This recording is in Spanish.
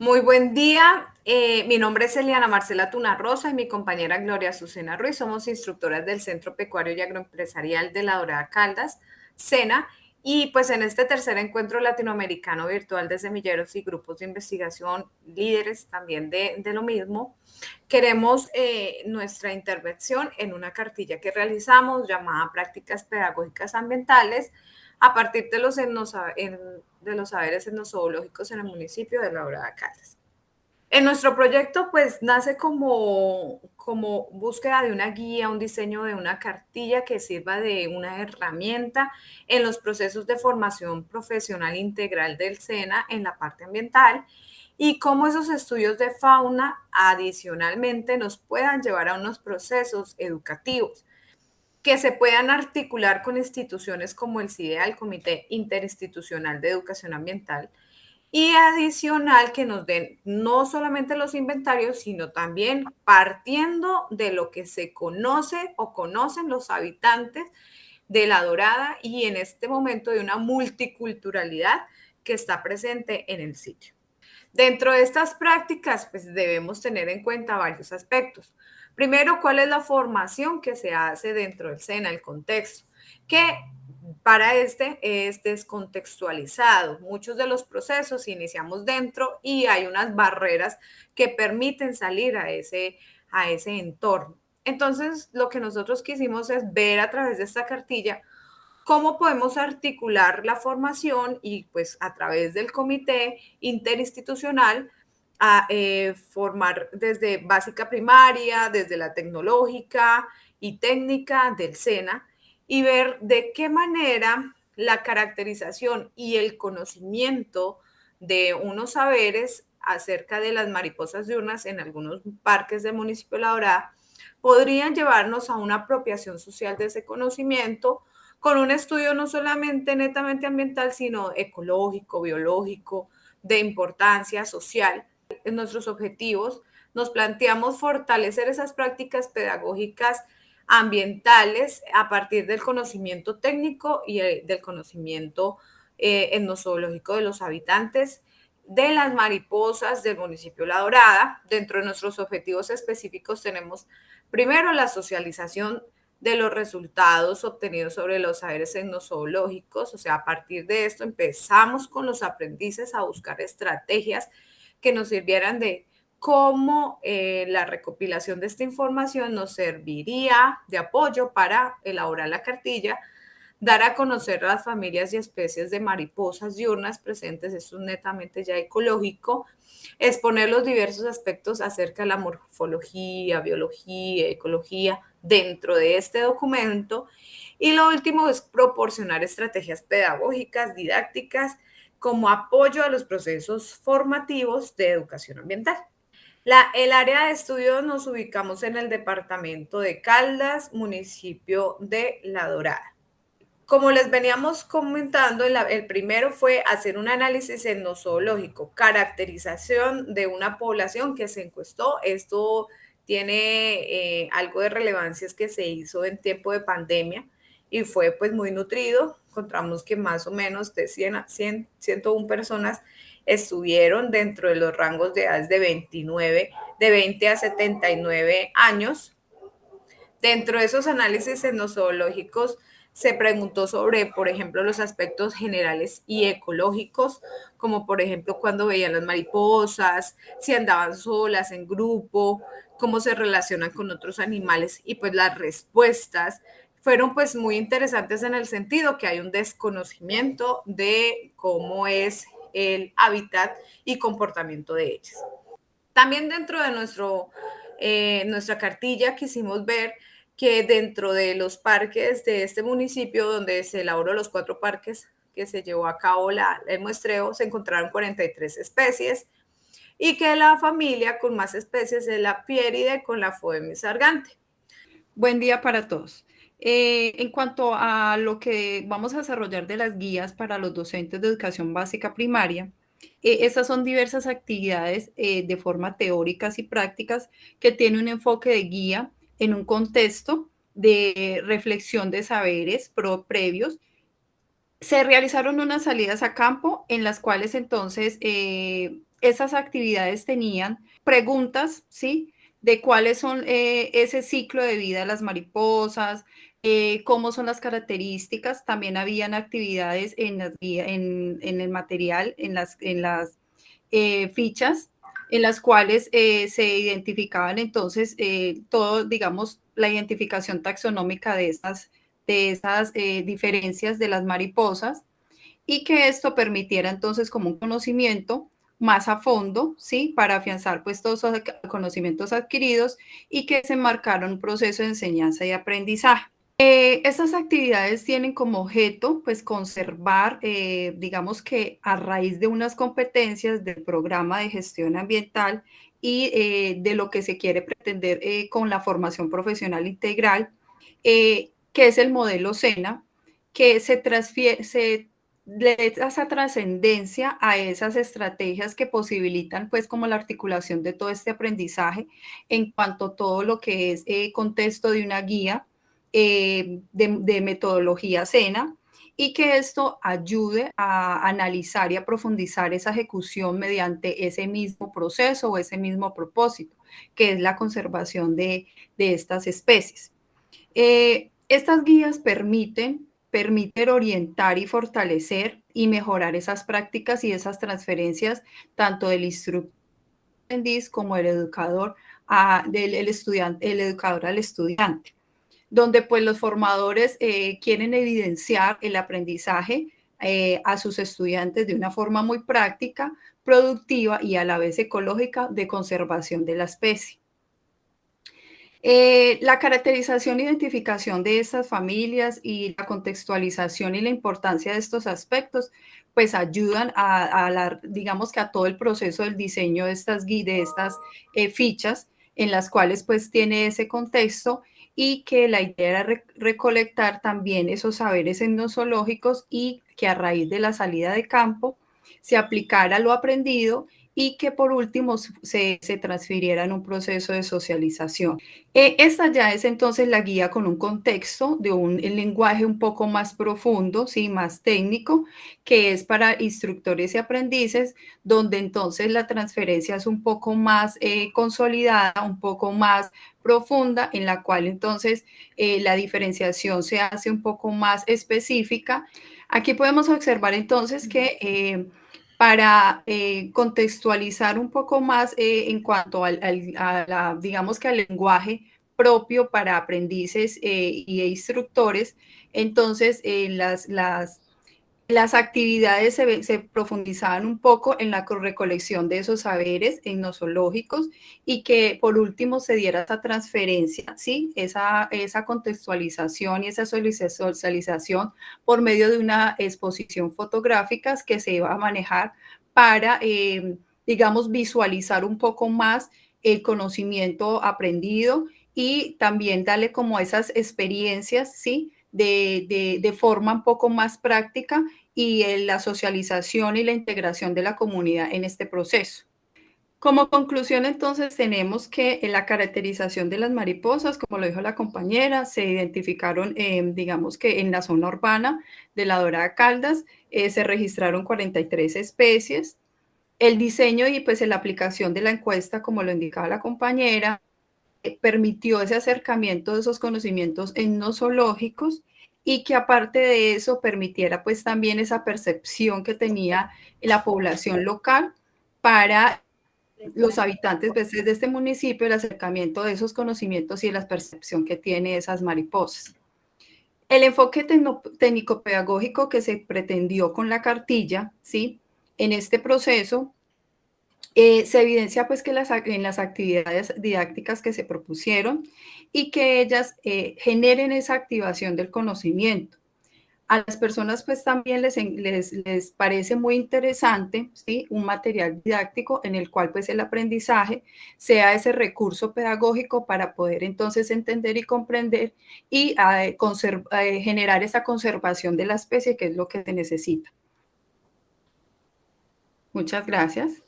Muy buen día. Mi nombre es Eliana Marcela Tunarrosa y mi compañera Gloria Azucena Ruiz. Somos instructoras del Centro Pecuario y Agroempresarial de La Dorada Caldas, SENA. Y pues en este tercer encuentro latinoamericano virtual de semilleros y grupos de investigación, líderes también de lo mismo, queremos nuestra intervención en una cartilla que realizamos llamada Prácticas Pedagógicas Ambientales a partir de de los saberes etnozoológicos en el municipio de La Dorada Caldas. En nuestro proyecto, pues, nace como búsqueda de una guía, un diseño de una cartilla que sirva de una herramienta en los procesos de formación profesional integral del SENA en la parte ambiental y cómo esos estudios de fauna adicionalmente nos puedan llevar a unos procesos educativos que se puedan articular con instituciones como el CIDEA, el Comité Interinstitucional de Educación Ambiental, y adicional que nos den no solamente los inventarios, sino también partiendo de lo que se conoce o conocen los habitantes de La Dorada y en este momento de una multiculturalidad que está presente en el sitio. Dentro de estas prácticas, pues debemos tener en cuenta varios aspectos. Primero, ¿cuál es la formación que se hace dentro del SENA, el contexto? Que para este es descontextualizado. Muchos de los procesos iniciamos dentro y hay unas barreras que permiten salir a ese entorno. Entonces, lo que nosotros quisimos es ver a través de esta cartilla cómo podemos articular la formación y pues a través del comité interinstitucional formar desde básica primaria, desde la tecnológica y técnica del SENA y ver de qué manera la caracterización y el conocimiento de unos saberes acerca de las mariposas diurnas en algunos parques del municipio de La Dorada podrían llevarnos a una apropiación social de ese conocimiento con un estudio no solamente netamente ambiental, sino ecológico, biológico, de importancia social. En nuestros objetivos nos planteamos fortalecer esas prácticas pedagógicas ambientales a partir del conocimiento técnico y del conocimiento etnozoológico de los habitantes, de las mariposas del municipio La Dorada. Dentro de nuestros objetivos específicos tenemos primero la socialización de los resultados obtenidos sobre los saberes etnozoológicos, o sea, a partir de esto empezamos con los aprendices a buscar estrategias que nos sirvieran de cómo la recopilación de esta información nos serviría de apoyo para elaborar la cartilla, dar a conocer las familias y especies de mariposas diurnas presentes, esto es netamente ya ecológico, exponer los diversos aspectos acerca de la morfología, biología, ecología dentro de este documento. Y lo último es proporcionar estrategias pedagógicas, didácticas, como apoyo a los procesos formativos de educación ambiental. El área de estudio nos ubicamos en el departamento de Caldas, municipio de La Dorada. Como les veníamos comentando, el primero fue hacer un análisis etnozoológico, caracterización de una población que se encuestó. Esto tiene algo de relevancia, es que se hizo en tiempo de pandemia y fue pues muy nutrido. Encontramos que más o menos de 100 a 100, 101 personas estuvieron dentro de los rangos de edades de 20 a 79 años. Dentro de esos análisis etnozoológicos se preguntó sobre, por ejemplo, los aspectos generales y ecológicos, como por ejemplo cuando veían las mariposas, si andaban solas, en grupo, cómo se relacionan con otros animales y pues las respuestas fueron pues muy interesantes en el sentido que hay un desconocimiento de cómo es el hábitat y comportamiento de ellas. También dentro de nuestra cartilla quisimos ver que dentro de los parques de este municipio, donde se elaboró los 4 parques que se llevó a cabo el muestreo, se encontraron 43 especies y que la familia con más especies es la Pieride con la Phoebus sargante. Buen día para todos. En cuanto a lo que vamos a desarrollar de las guías para los docentes de educación básica primaria, estas son diversas actividades de forma teóricas y prácticas que tienen un enfoque de guía en un contexto de reflexión de saberes previos. Se realizaron unas salidas a campo en las cuales entonces esas actividades tenían preguntas, ¿sí? De cuáles son ese ciclo de vida de las mariposas, cómo son las características. También habían actividades en el material, en las fichas, en las cuales se identificaban entonces todo, digamos, la identificación taxonómica de esas diferencias de las mariposas, y que esto permitiera entonces como un conocimiento más a fondo, ¿sí? Para afianzar pues todos esos conocimientos adquiridos y que se marcara un proceso de enseñanza y aprendizaje. Estas actividades tienen como objeto pues conservar, digamos que a raíz de unas competencias del programa de gestión ambiental y de lo que se quiere pretender con la formación profesional integral, que es el modelo SENA, que se le da esa trascendencia a esas estrategias que posibilitan pues como la articulación de todo este aprendizaje en cuanto a todo lo que es contexto de una guía de metodología SENA, y que esto ayude a analizar y a profundizar esa ejecución mediante ese mismo proceso o ese mismo propósito, que es la conservación de estas especies. Estas guías permiten orientar y fortalecer y mejorar esas prácticas y esas transferencias, tanto del instructor aprendiz como el educador, el educador al estudiante, donde pues los formadores quieren evidenciar el aprendizaje a sus estudiantes de una forma muy práctica, productiva y a la vez ecológica de conservación de la especie. La caracterización e identificación de estas familias y la contextualización y la importancia de estos aspectos, pues ayudan digamos que a todo el proceso del diseño de estas fichas, en las cuales pues tiene ese contexto, y que la idea era recolectar también esos saberes etnozoológicos y que a raíz de la salida de campo se aplicara lo aprendido y que por último se transfiriera en un proceso de socialización. Esta ya es entonces la guía con un contexto de un lenguaje un poco más profundo, ¿sí? Más técnico, que es para instructores y aprendices, donde entonces la transferencia es un poco más consolidada, un poco más profunda, en la cual entonces la diferenciación se hace un poco más específica. Aquí podemos observar entonces que para contextualizar un poco más en cuanto digamos que al lenguaje propio para aprendices y instructores, entonces las actividades se profundizaban un poco en la recolección de esos saberes etnozoológicos, y que por último se diera esa transferencia, ¿sí? Esa contextualización y esa socialización por medio de una exposición fotográfica que se iba a manejar para, digamos, visualizar un poco más el conocimiento aprendido y también darle como esas experiencias, ¿sí? De forma un poco más práctica, y la socialización y la integración de la comunidad en este proceso. Como conclusión, entonces, tenemos que en la caracterización de las mariposas, como lo dijo la compañera, se identificaron, digamos que en la zona urbana de la Dorada Caldas, se registraron 43 especies. El diseño y pues la aplicación de la encuesta, como lo indicaba la compañera, permitió ese acercamiento de esos conocimientos etnozoológicos, y que aparte de eso permitiera pues también esa percepción que tenía la población local para los habitantes pues, de este municipio, el acercamiento de esos conocimientos y la percepción que tiene esas mariposas. El enfoque técnico-pedagógico que se pretendió con la cartilla, ¿sí? En este proceso se evidencia pues que en las actividades didácticas que se propusieron, y que ellas generen esa activación del conocimiento. A las personas pues también les parece muy interesante, ¿sí? Un material didáctico en el cual pues el aprendizaje sea ese recurso pedagógico para poder entonces entender y comprender y generar esa conservación de la especie, que es lo que se necesita. Muchas gracias.